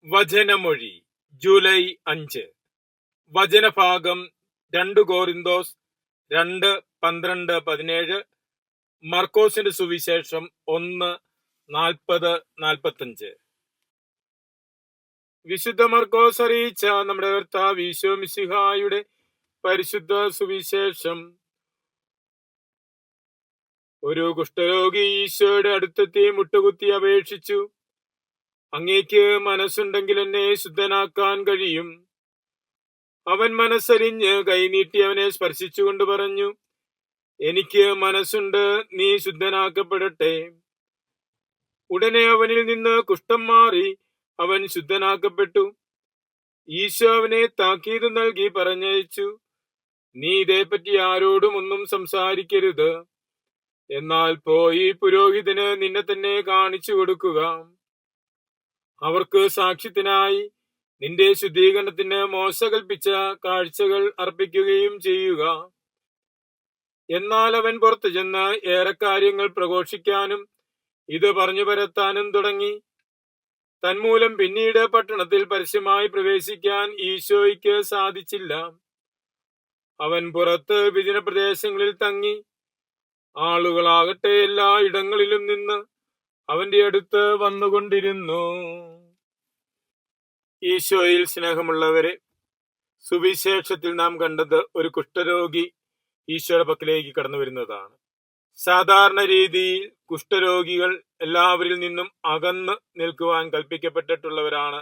വചനമൊഴി July 5. വചനഭാഗം 2 കോരിന്തോസ് 2:12-17, മർക്കോസിന്റെ സുവിശേഷം 1:40-45. വിശുദ്ധ മർക്കോസ് അറിയിച്ച നമ്മുടെ കർത്താവ് ഈശോ മിശിഹായുടെ പരിശുദ്ധ സുവിശേഷം. ഒരു കുഷ്ഠരോഗി ഈശോയുടെ അടുത്തെത്തി മുട്ടുകുത്തി അപേക്ഷിച്ചു, അങ്ങേക്ക് മനസ്സുണ്ടെങ്കിൽ എന്നെ ശുദ്ധനാക്കാൻ കഴിയും. അവൻ മനസ്സലിഞ്ഞ് കൈനീട്ടി അവനെ സ്പർശിച്ചുകൊണ്ട് പറഞ്ഞു, എനിക്ക് മനസ്സുണ്ട്, നീ ശുദ്ധനാക്കപ്പെടട്ടെ. ഉടനെ അവനിൽ നിന്ന് കുഷ്ഠം മാറി അവൻ ശുദ്ധനാക്കപ്പെട്ടു. ഈശോ അവനെ താക്കീത് നൽകി പറഞ്ഞയച്ചു, നീ ഇതേപ്പറ്റി ആരോടും ഒന്നും സംസാരിക്കരുത്, എന്നാൽ പോയി പുരോഹിതന് നിന്നെ തന്നെ കാണിച്ചു കൊടുക്കുക. അവർക്ക് സാക്ഷ്യത്തിനായി നിന്റെ ശുദ്ധീകരണത്തിന് മോശ കൽപ്പിച്ച കാഴ്ചകൾ അർപ്പിക്കുകയും ചെയ്യുക. എന്നാൽ അവൻ പുറത്തു ചെന്ന് ഏറെ കാര്യങ്ങൾ പ്രഘോഷിക്കാനും ഇത് പറഞ്ഞു പരത്താനും തുടങ്ങി. തന്മൂലം പിന്നീട് പട്ടണത്തിൽ പരസ്യമായി പ്രവേശിക്കാൻ ഈശോയ്ക്ക് സാധിച്ചില്ല. അവൻ പുറത്ത് വിജന പ്രദേശങ്ങളിൽ തങ്ങി. ആളുകളാകട്ടെ എല്ലാ ഇടങ്ങളിലും നിന്ന് അവന്റെ അടുത്ത് വന്നുകൊണ്ടിരുന്നു. ഈശോയിൽ സ്നേഹമുള്ളവരെ, സുവിശേഷത്തിൽ നാം കണ്ടത് ഒരു കുഷ്ഠരോഗി ഈശോയുടെ പക്കലേക്ക് കടന്നു വരുന്നതാണ്. സാധാരണ രീതിയിൽ കുഷ്ഠരോഗികൾ എല്ലാവരിൽ നിന്നും അകന്ന് നിൽക്കുവാൻ കൽപ്പിക്കപ്പെട്ടിട്ടുള്ളവരാണ്.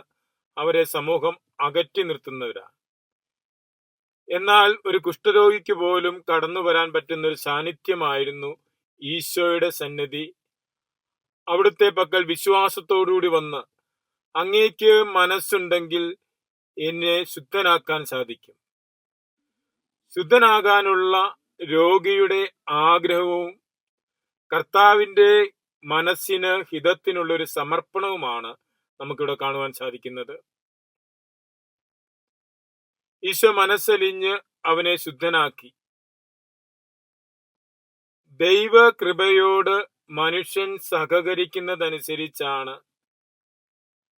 അവരെ സമൂഹം അകറ്റി നിർത്തുന്നവരാണ്. എന്നാൽ ഒരു കുഷ്ഠരോഗിക്ക് പോലും കടന്നു വരാൻ പറ്റുന്ന ഒരു സാന്നിധ്യമായിരുന്നു ഈശോയുടെ സന്നിധി. അവിടുത്തെ പക്കൽ വിശ്വാസത്തോടുകൂടി വന്ന്, അങ്ങേക്ക് മനസ്സുണ്ടെങ്കിൽ എന്നെ ശുദ്ധനാക്കാൻ സാധിക്കും. ശുദ്ധനാകാനുള്ള രോഗിയുടെ ആഗ്രഹവും കർത്താവിന്റെ മനസ്സിന് ഹിതത്തിനുള്ളൊരു സമർപ്പണവുമാണ് നമുക്കിവിടെ കാണുവാൻ സാധിക്കുന്നത്. ഈശോ മനസ്സലിഞ്ഞ് അവനെ ശുദ്ധനാക്കി. ദൈവകൃപയോട് മനുഷ്യൻ സഹകരിക്കുന്നതനുസരിച്ചാണ്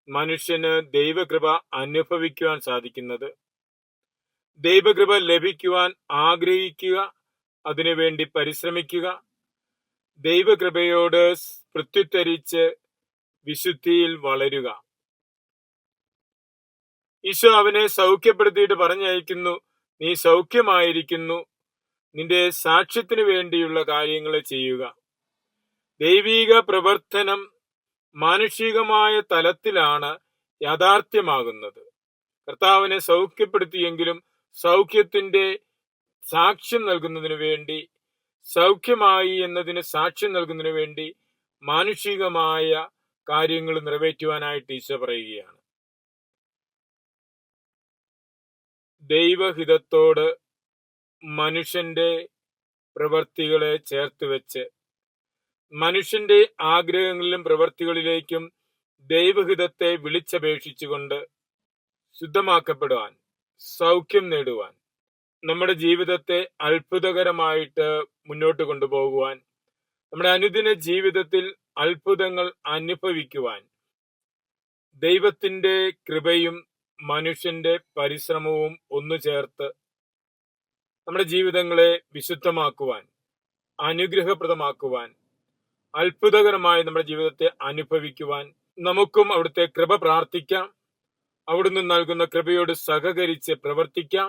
മനുഷ്യന് ദൈവകൃപ അനുഭവിക്കുവാൻ സാധിക്കുന്നത്. ദൈവകൃപ ലഭിക്കുവാൻ ആഗ്രഹിക്കുക, അതിനുവേണ്ടി പരിശ്രമിക്കുക, ദൈവകൃപയോട് പ്രത്യുത്തരിച്ച് വിശുദ്ധിയിൽ വളരുക. ഈശോ അവനെ സൗഖ്യപ്പെടുത്തിയിട്ട് പറഞ്ഞയക്കുന്നു, നീ സൗഖ്യമായിരിക്കുന്നു, നിന്റെ സാക്ഷ്യത്തിന് വേണ്ടിയുള്ള കാര്യങ്ങൾ ചെയ്യുക. ദൈവിക പ്രവർത്തനം മാനുഷികമായ തലത്തിലാണ് യാഥാർത്ഥ്യമാകുന്നത്. കർത്താവിനെ സൗഖ്യപ്പെടുത്തിയെങ്കിലും സൗഖ്യത്തിന്റെ സാക്ഷ്യം നൽകുന്നതിന് വേണ്ടി, സൗഖ്യമായി എന്നതിന് സാക്ഷ്യം നൽകുന്നതിന് വേണ്ടി മാനുഷികമായ കാര്യങ്ങൾ നിറവേറ്റുവാനായിട്ട് ഈശോ പറയുകയാണ്. ദൈവഹിതത്തോട് മനുഷ്യന്റെ പ്രവൃത്തികളെ ചേർത്ത് വെച്ച് മനുഷ്യന്റെ ആഗ്രഹങ്ങളിലും പ്രവൃത്തികളിലേക്കും ദൈവഹിതത്തെ വിളിച്ചപേക്ഷിച്ചുകൊണ്ട് ശുദ്ധമാക്കപ്പെടുവാൻ, സൗഖ്യം നേടുവാൻ, നമ്മുടെ ജീവിതത്തെ അത്ഭുതകരമായിട്ട് മുന്നോട്ട് കൊണ്ടുപോകുവാൻ, നമ്മുടെ അനുദിന ജീവിതത്തിൽ അത്ഭുതങ്ങൾ അനുഭവിക്കുവാൻ ദൈവത്തിന്റെ കൃപയും മനുഷ്യന്റെ പരിശ്രമവും ഒന്നു ചേർത്ത് നമ്മുടെ ജീവിതങ്ങളെ വിശുദ്ധമാക്കുവാൻ, അനുഗ്രഹപ്രദമാക്കുവാൻ, അത്ഭുതകരമായി നമ്മുടെ ജീവിതത്തെ അനുഭവിക്കുവാൻ നമുക്കും അവിടുത്തെ കൃപ പ്രാർത്ഥിക്കാം. അവിടുന്ന് നൽകുന്ന കൃപയോട് സഹകരിച്ച് പ്രവർത്തിക്കാം.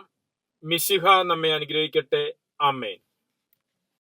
മിശിഹ നമ്മെ അനുഗ്രഹിക്കട്ടെ. ആമേൻ.